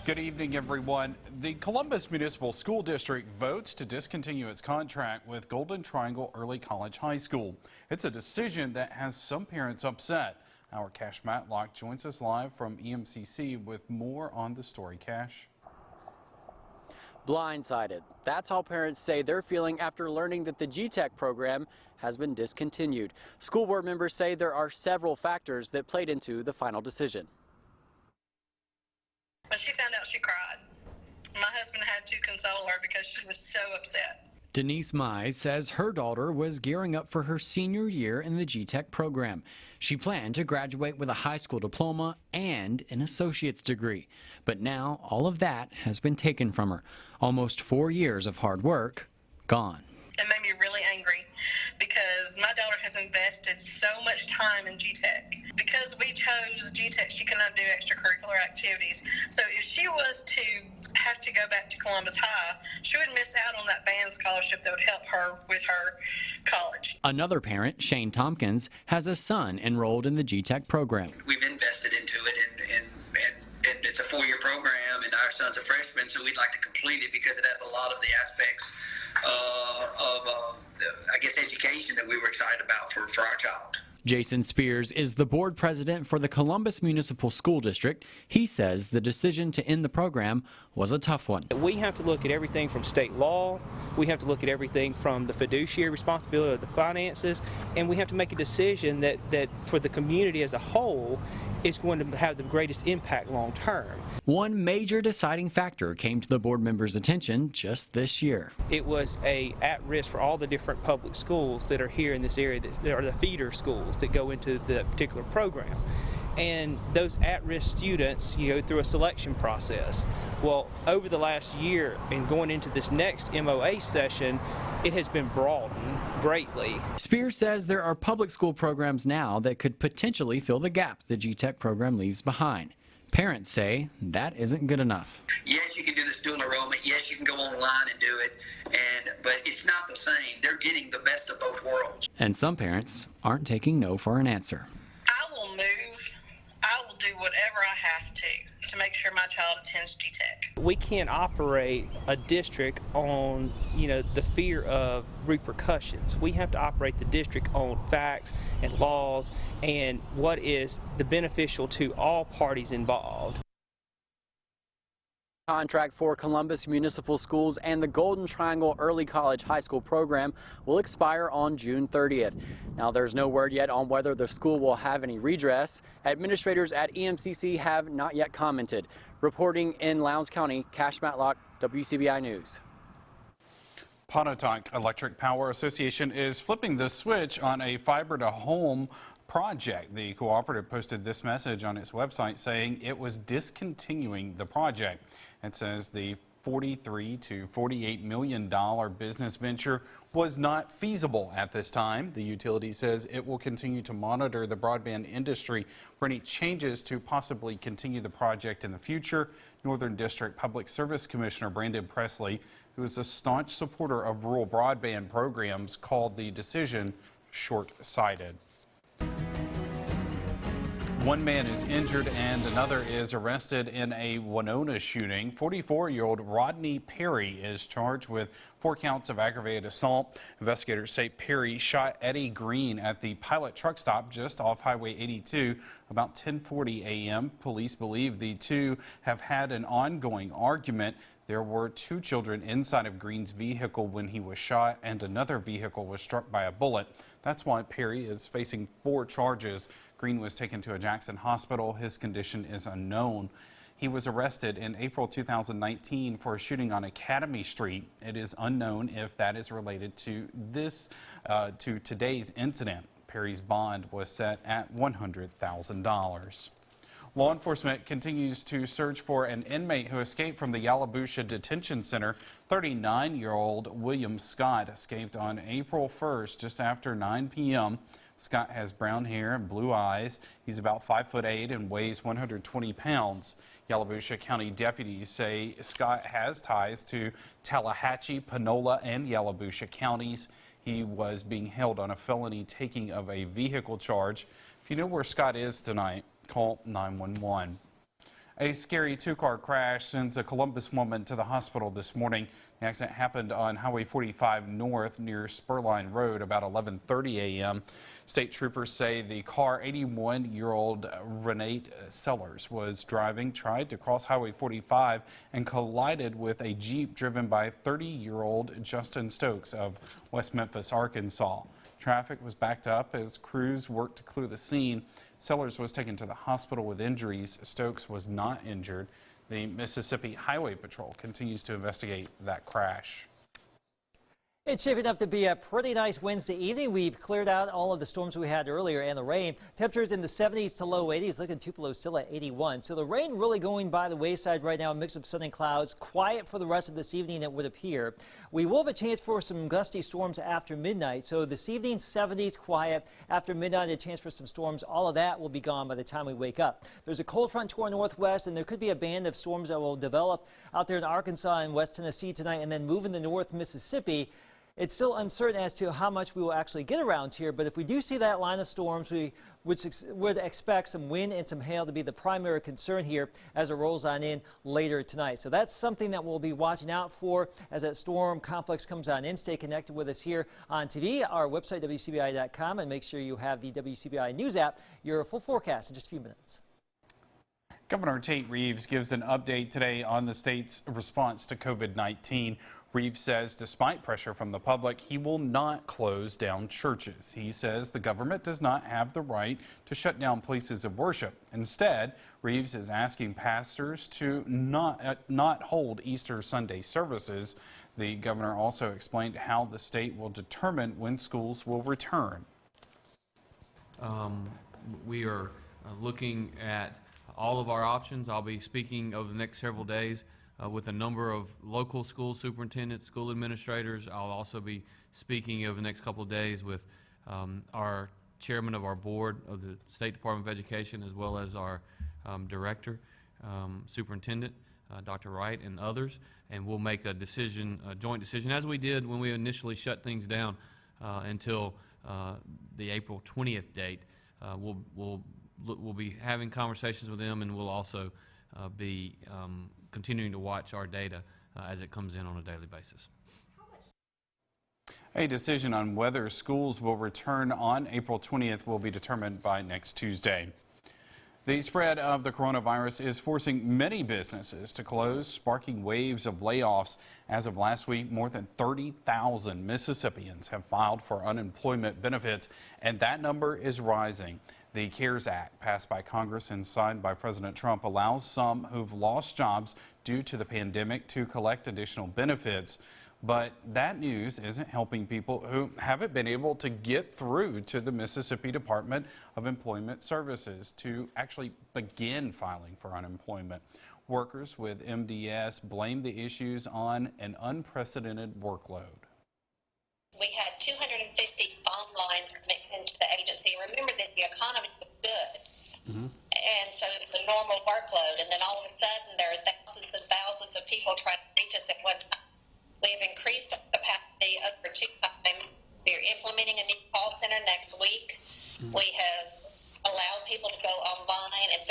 Good evening, everyone. The Columbus Municipal School District votes to discontinue its contract with Golden Triangle Early College High School. It's a decision that has some parents upset. Our Cash Matlock joins us live from EMCC with more on the story. Cash. Blindsided. That's how parents say they're feeling after learning that the GTEC program has been discontinued. School board members say there are several factors that played into the final decision. When she found out, she cried. My husband had to console her because she was so upset. Denise Mize says her daughter was gearing up for her senior year in the GTEC program. She planned to graduate with a high school diploma and an associate's degree. But now all of that has been taken from her. Almost 4 years of hard work gone. It made me really angry because my daughter has invested so much time in GTEC. Because we chose GTEC, she cannot do extracurricular activities. So if she was to have to go back to Columbus High, she would miss out on that band scholarship that would help her with her college. Another parent, Shane Tompkins, has a son enrolled in the GTEC program. We've invested into it, and it's a 4-year program, and our son's a freshman, so we'd like to complete it because it has a lot of the aspects of I guess, education that we were excited about for our child. Jason Spears is the board president for the Columbus Municipal School District. He says the decision to end the program was a tough one. We have to look at everything from state law, we have to look at everything from the fiduciary responsibility of the finances, and we have to make a decision that for the community as a whole is going to have the greatest impact long term. One major deciding factor came to the board members' attention just this year. It was at risk for all the different public schools that are here in this area, that are the feeder schools that go into the particular program. And those at-risk students, you go through a selection process. Well, over the last year and going into this next MOA session, it has been broadened greatly. Spears says there are public school programs now that could potentially fill the gap the GTEC program leaves behind. Parents say that isn't good enough. Yes, you can do the student enrollment. Yes, you can go online and do it, but it's not the same. They're getting the best of both worlds. And some parents aren't taking no for an answer. I will move. I will do whatever I have to make sure my child attends GTEC. We can't operate a district on, the fear of repercussions. We have to operate the district on facts and laws and what is the beneficial to all parties involved. Contract for Columbus Municipal Schools and the Golden Triangle Early College High School program will expire on June 30th. Now, there's no word yet on whether the school will have any redress. Administrators at EMCC have not yet commented. Reporting in Lowndes County, Cash Matlock, WCBI News. Pontotoc Electric Power Association is flipping the switch on a fiber-to-home project. The cooperative posted this message on its website saying it was discontinuing the project. It says the $43 to $48 million business venture was not feasible at this time. The utility says it will continue to monitor the broadband industry for any changes to possibly continue the project in the future. Northern District Public Service Commissioner Brandon Presley, who is a staunch supporter of rural broadband programs, called the decision short-sighted. One man is injured and another is arrested in a WINONA shooting. 44-year-old Rodney Perry is charged with 4 counts of aggravated assault. Investigators say Perry shot Eddie Green at the Pilot truck stop just off Highway 82 about 10:40 a.m. Police believe the two have had an ongoing argument. There were 2 children inside of Green's vehicle when he was shot, and another vehicle was struck by a bullet. That's why Perry is facing 4 charges. Green was taken to a Jackson hospital. His condition is unknown. He was arrested in April 2019 for a shooting on Academy Street. It is unknown if that is related to today's incident. Perry's bond was set at $100,000. Law enforcement continues to search for an inmate who escaped from the Yalobusha Detention Center. 39-year-old William Scott escaped on April 1st just after 9 p.m. Scott has brown hair and blue eyes. He's about 5'8" and weighs 120 pounds. Yalobusha County deputies say Scott has ties to Tallahatchie, Panola, and Yalobusha counties. He was being held on a felony taking of a vehicle charge. If you know where Scott is tonight, call 911. A scary two-car crash sends a Columbus woman to the hospital this morning. The accident happened on Highway 45 North near Spurline Road about 11:30 a.m. State troopers say the car 81-year-old Renate Sellers was driving, tried to cross Highway 45 and collided with a Jeep driven by 30-year-old Justin Stokes of West Memphis, Arkansas. Traffic was backed up as crews worked to clear the scene. Sellers was taken to the hospital with injuries. Stokes was not injured. The Mississippi Highway Patrol continues to investigate that crash. It's shaping up to be a pretty nice Wednesday evening. We've cleared out all of the storms we had earlier and the rain. Temperatures in the 70s to low 80s, looking Tupelo still at 81. So the rain really going by the wayside right now, a mix of sun and clouds. Quiet for the rest of this evening, it would appear. We will have a chance for some gusty storms after midnight. So this evening, 70s quiet. After midnight, a chance for some storms. All of that will be gone by the time we wake up. There's a cold front to our northwest, and there could be a band of storms that will develop out there in Arkansas and West Tennessee tonight and then move into North Mississippi. It's still uncertain as to how much we will actually get around here, but if we do see that line of storms, we would expect some wind and some hail to be the primary concern here as it rolls on in later tonight. So that's something that we'll be watching out for as that storm complex comes on in. Stay connected with us here on TV, our website, WCBI.com, and make sure you have the WCBI News app, your full forecast in just a few minutes. Governor Tate Reeves gives an update today on the state's response to COVID-19. Reeves says despite pressure from the public, he will not close down churches. He says the government does not have the right to shut down places of worship. Instead, Reeves is asking pastors to not hold Easter Sunday services. The governor also explained how the state will determine when schools will return. We are looking at all of our options. I'll be speaking over the next several days with a number of local school superintendents, school administrators. I'll also be speaking over the next couple of days with our chairman of our board of the State Department of Education, as well as our director, superintendent, Dr. Wright, and others, and we'll make a decision, a joint decision, as we did when we initially shut things down until the April 20th date. We'll be having conversations with them, and we'll also be continuing to watch our data as it comes in on a daily basis. A decision on whether schools will return on April 20th will be determined by next Tuesday. The spread of the coronavirus is forcing many businesses to close, sparking waves of layoffs. As of last week, more than 30,000 Mississippians have filed for unemployment benefits, and that number is rising. The CARES Act, passed by Congress and signed by President Trump, allows some who've lost jobs due to the pandemic to collect additional benefits. But that news isn't helping people who haven't been able to get through to the Mississippi Department of Employment Services to actually begin filing for unemployment. Workers with MDS blame the issues on an unprecedented workload. We had 250 phone lines coming into the agency. Remember that the economy was good. And so the normal workload, and then all of a sudden there are thousands and thousands of people trying to reach us at one time. We've increased capacity over 2 times. We're implementing a new call center next week. We have allowed people to go online and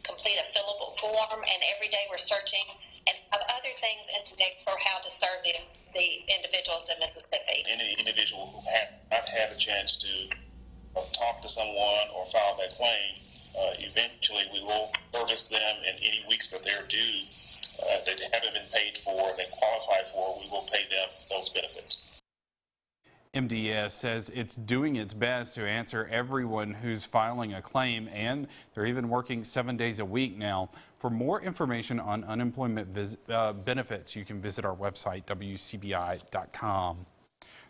complete a fillable form, and every day we're searching and have other things in the mix for how to serve the individuals in Mississippi. Any individual who has not had a chance to talk to someone or file that claim, eventually we will service them, and any weeks that they're due that they haven't been paid for, they qualify for, we will pay them those benefits. MDS says it's doing its best to answer everyone who's filing a claim, and they're even working 7 days a week now. For more information on unemployment benefits, you can visit our website, WCBI.com.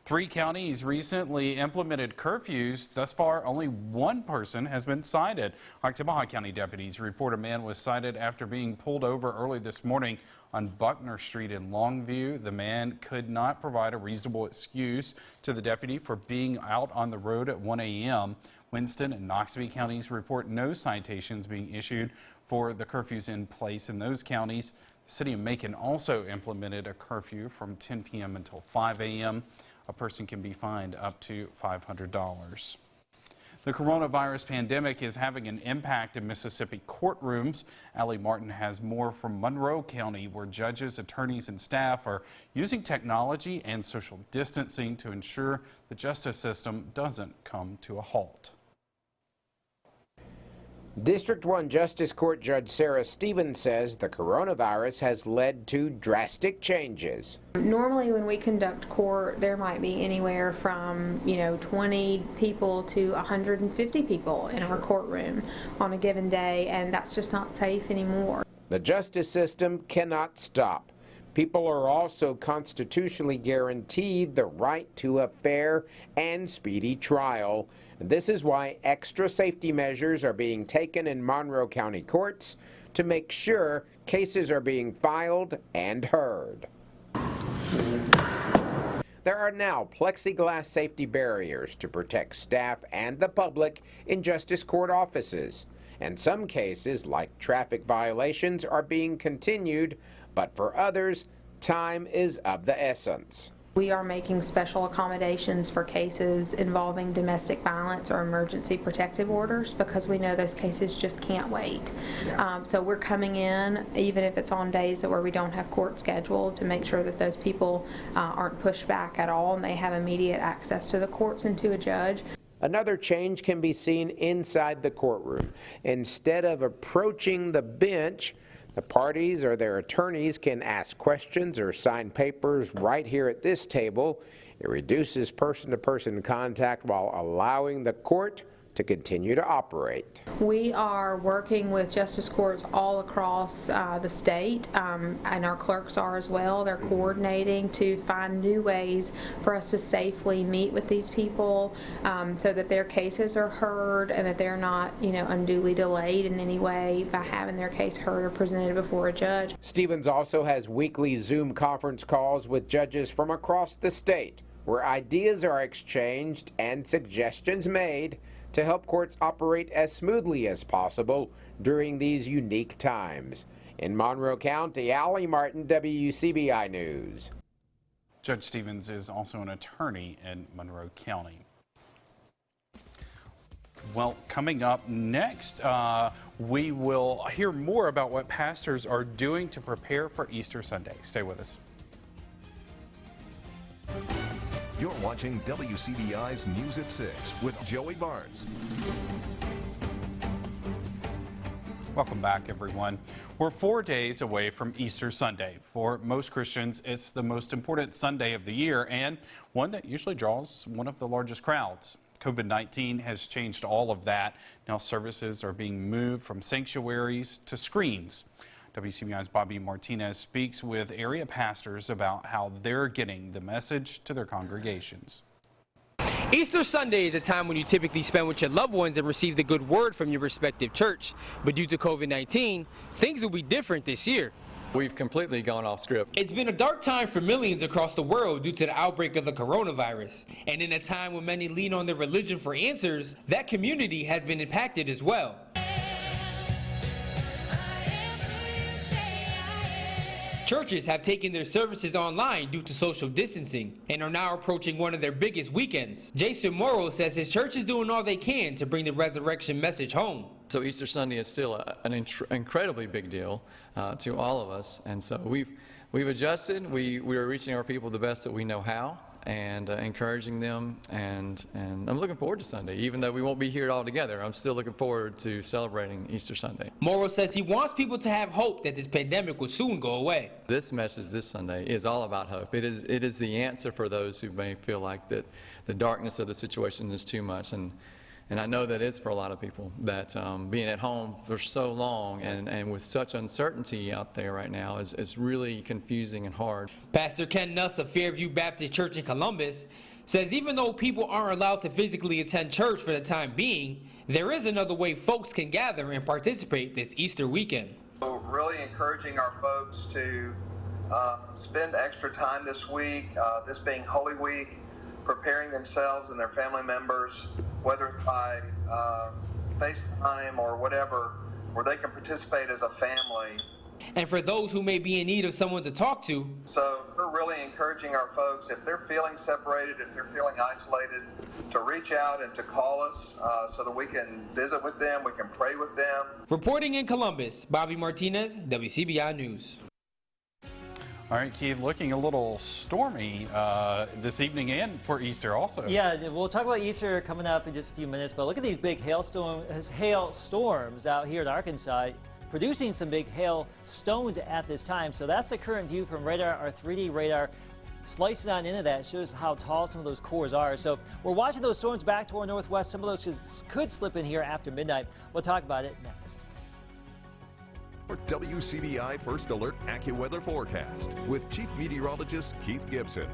3 counties recently implemented curfews. Thus far, only 1 person has been cited. Oktibbeha County deputies report a man was cited after being pulled over early this morning on Buckner Street in Longview. The man could not provide a reasonable excuse to the deputy for being out on the road at 1 a.m. Winston and Noxubee counties report no citations being issued for the curfews in place in those counties. The city of Macon also implemented a curfew from 10 p.m. until 5 a.m. A person can be fined up to $500. The coronavirus pandemic is having an impact in Mississippi courtrooms. Allie Martin has more from Monroe County, where judges, attorneys, and staff are using technology and social distancing to ensure the justice system doesn't come to a halt. District 1 Justice Court Judge Sarah Stevens says the coronavirus has led to drastic changes. Normally when we conduct court, there might be anywhere from 20 people to 150 people in our courtroom on a given day, and that's just not safe anymore. The justice system cannot stop. People are also constitutionally guaranteed the right to a fair and speedy trial. This is why extra safety measures are being taken in Monroe County courts to make sure cases are being filed and heard. There are now plexiglass safety barriers to protect staff and the public in justice court offices. And some cases, like traffic violations, are being continued, but for others, time is of the essence. We are making special accommodations for cases involving domestic violence or emergency protective orders because we know those cases just can't wait. So we're coming in, even if it's on days where we don't have court scheduled, to make sure that those people aren't pushed back at all and they have immediate access to the courts and to a judge. Another change can be seen inside the courtroom. Instead of approaching the bench, the parties or their attorneys can ask questions or sign papers right here at this table. It reduces person-to-person contact while allowing the court to continue to operate. We are working with justice courts all across the state, and our clerks are as well. They're coordinating to find new ways for us to safely meet with these people so that their cases are heard and that they're not, unduly delayed in any way by having their case heard or presented before a judge. Stevens also has weekly Zoom conference calls with judges from across the state, where ideas are exchanged and suggestions made to help courts operate as smoothly as possible during these unique times. In Monroe County, Allie Martin, WCBI News. Judge Stevens is also an attorney in Monroe County. Well, coming up next, we will hear more about what pastors are doing to prepare for Easter Sunday. Stay with us. You're watching WCBI's News at 6 with Joey Barnes. Welcome back, everyone. We're 4 days away from Easter Sunday. For most Christians, it's the most important Sunday of the year and one that usually draws one of the largest crowds. COVID-19 has changed all of that. Now services are being moved from sanctuaries to screens. WCBI's Bobby Martinez speaks with area pastors about how they're getting the message to their congregations. Easter Sunday is a time when you typically spend with your loved ones and receive the good word from your respective church. But due to COVID-19, things will be different this year. We've completely gone off script. It's been a dark time for millions across the world due to the outbreak of the coronavirus. And in a time when many lean on their religion for answers, that community has been impacted as well. Churches have taken their services online due to social distancing and are now approaching one of their biggest weekends. Jason Morrow says his church is doing all they can to bring the resurrection message home. So Easter Sunday is still an incredibly big deal to all of us, and so we've adjusted. We are reaching our people the best that we know how, and encouraging them, and I'm looking forward to Sunday. Even though we won't be here all together, I'm still looking forward to celebrating Easter Sunday. Morrow says he wants people to have hope that this pandemic will soon go away. This message this Sunday is all about hope. It is the answer for those who may feel like that the darkness of the situation is too much, and I know that it's for a lot of people, that being at home for so long and with such uncertainty out there right now is really confusing and hard. Pastor Ken Nuss of Fairview Baptist Church in Columbus says even though people aren't allowed to physically attend church for the time being, there is another way folks can gather and participate this Easter weekend. So really encouraging our folks to spend extra time this week, this being Holy Week, preparing themselves and their family members, whether it's by FaceTime or whatever, where they can participate as a family. And for those who may be in need of someone to talk to, so we're really encouraging our folks, if they're feeling separated, if they're feeling isolated, to reach out and to call us so that we can visit with them, we can pray with them. Reporting in Columbus, Bobby Martinez, WCBI News. All right, Keith, looking a little stormy this evening and for Easter also. Yeah, we'll talk about Easter coming up in just a few minutes, but look at these big hailstorms out here in Arkansas, producing some big hailstones at this time. So that's the current view from radar. Our 3D radar slicing on into that shows how tall some of those cores are. So we're watching those storms back to our northwest. Some of those could slip in here after midnight. We'll talk about it next. WCBI First Alert AccuWeather Forecast with Chief Meteorologist Keith Gibson.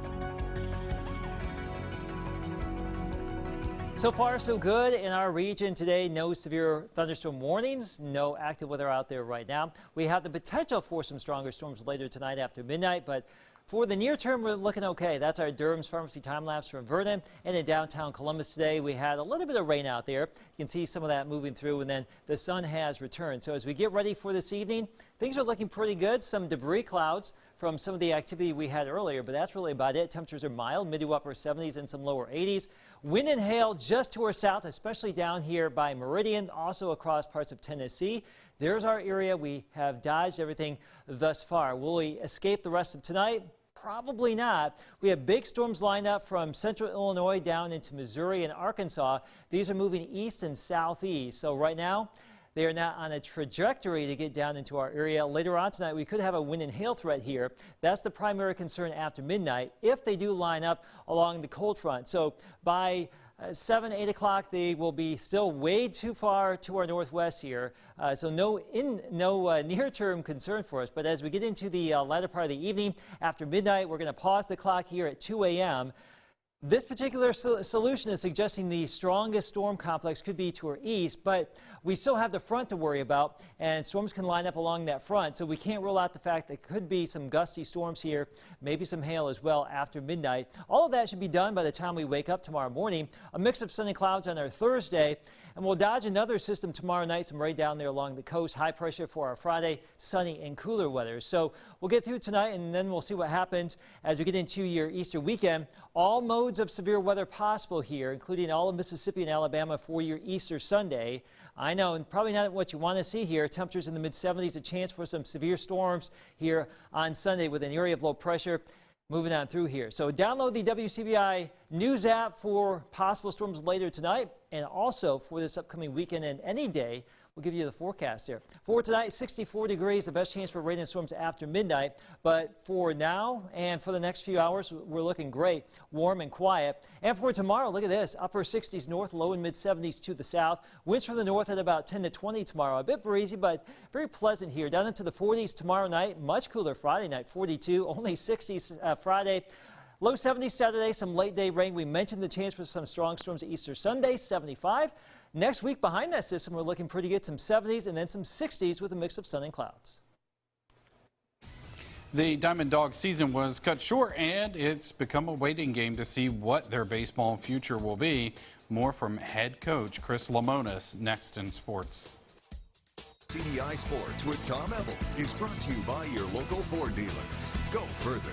So far, so good in our region today. No severe thunderstorm warnings, no active weather out there right now. We have the potential for some stronger storms later tonight after midnight, but for the near term, we're looking okay. That's our Durham's Pharmacy time lapse from Vernon. And in downtown Columbus today, we had a little bit of rain out there. You can see some of that moving through, and then the sun has returned. So as we get ready for this evening, things are looking pretty good. Some debris clouds from some of the activity we had earlier, but that's really about it. Temperatures are mild, mid to upper 70s and some lower 80s. Wind and hail just to our south, especially down here by Meridian, also across parts of Tennessee. There's our area. We have dodged everything thus far. Will we escape the rest of tonight? Probably not. We have big storms lined up from central Illinois down into Missouri and Arkansas. These are moving east and southeast. So right now, they are not on a trajectory to get down into our area. Later on tonight, we could have a wind and hail threat here. That's the primary concern after midnight if they do line up along the cold front. So by 7, 8 o'clock, they will be still way too far to our northwest here. So no near-term concern for us. But as we get into the latter part of the evening, after midnight, we're going to pause the clock here at 2 a.m. This particular solution is suggesting the strongest storm complex could be to our east, but we still have the front to worry about, and storms can line up along that front, so we can't rule out the fact that could be some gusty storms here, maybe some hail as well after midnight. All of that should be done by the time we wake up tomorrow morning. A mix of sun and clouds on our Thursday, and we'll dodge another system tomorrow night, some rain down there along the coast. High pressure for our Friday, sunny and cooler weather. So we'll get through tonight, and then we'll see what happens as we get into your Easter weekend. All modes of severe weather possible here, including all of Mississippi and Alabama for your Easter Sunday. I know, and probably not what you want to see here. Temperatures in the mid-70s, a chance for some severe storms here on Sunday with an area of low pressure moving on through here. So download the WCBI News app for possible storms later tonight, and also for this upcoming weekend and any day. We'll give you the forecast here. For tonight, 64 degrees, the best chance for rain and storms after midnight. But for now and for the next few hours, we're looking great, warm and quiet. And for tomorrow, look at this, upper 60s north, low and mid 70s to the south. Winds from the north at about 10 to 20 tomorrow. A bit breezy, but very pleasant here. Down into the 40s tomorrow night, much cooler Friday night, 42, only 60s Friday. Low 70s Saturday, some late day rain. We mentioned the chance for some strong storms Easter Sunday, 75. Next week behind that system, we're looking pretty good, some 70s and then some 60s with a mix of sun and clouds. The Diamond Dog season was cut short, and it's become a waiting game to see what their baseball future will be. More from head coach Chris Lemonis next in sports. CBI Sports with Tom Ebel is brought to you by your local Ford dealers. Go further.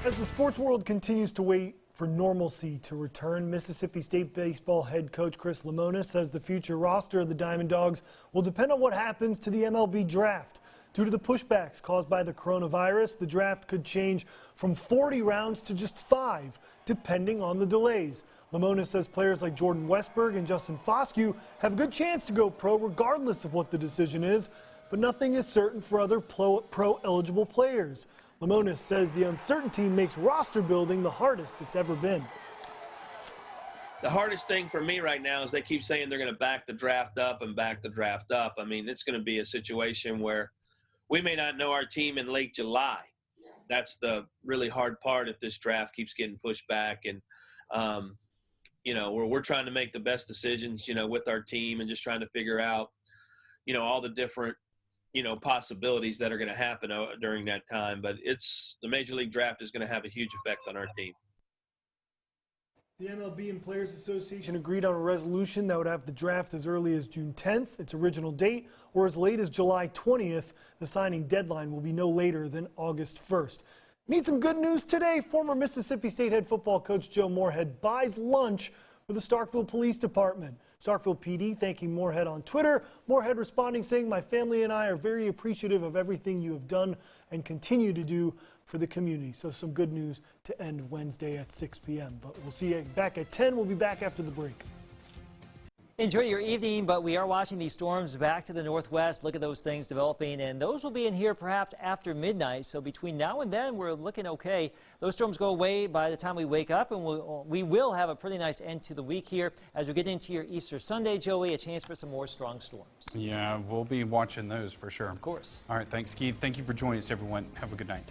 As the sports world continues to wait for normalcy to return, Mississippi State baseball head coach Chris Lemonis says the future roster of the Diamond Dogs will depend on what happens to the MLB draft. Due to the pushbacks caused by the coronavirus, the draft could change from 40 rounds to just 5, depending on the delays. Lemonis says players like Jordan Westberg and Justin Foscue have a good chance to go pro regardless of what the decision is, but nothing is certain for other pro-eligible players. Lemonis says the uncertainty makes roster building the hardest it's ever been. The hardest thing for me right now is they keep saying they're going to back the draft up and back the draft up. I mean, it's going to be a situation where we may not know our team in late July. That's the really hard part if this draft keeps getting pushed back. And, we're trying to make the best decisions, with our team and just trying to figure out, all the different possibilities that are going to happen during that time. But the Major League Draft is going to have a huge effect on our team. The MLB and Players Association agreed on a resolution that would have the draft as early as June 10th, its original date, or as late as July 20th. The signing deadline will be no later than August 1st. Need some good news today. Former Mississippi State head football coach Joe Moorhead buys lunch for the Starkville Police Department. Starkville PD thanking Moorhead on Twitter. Moorhead responding saying, "My family and I are very appreciative of everything you have done and continue to do for the community." So some good news to end Wednesday at 6 p.m. But we'll see you back at 10. We'll be back after the break. Enjoy your evening, but we are watching these storms back to the northwest. Look at those things developing, and those will be in here perhaps after midnight. So between now and then, we're looking okay. Those storms go away by the time we wake up, and we will have a pretty nice end to the week here. As we get into your Easter Sunday, Joey, a chance for some more strong storms. Yeah, we'll be watching those for sure. Of course. All right, thanks, Keith. Thank you for joining us, everyone. Have a good night.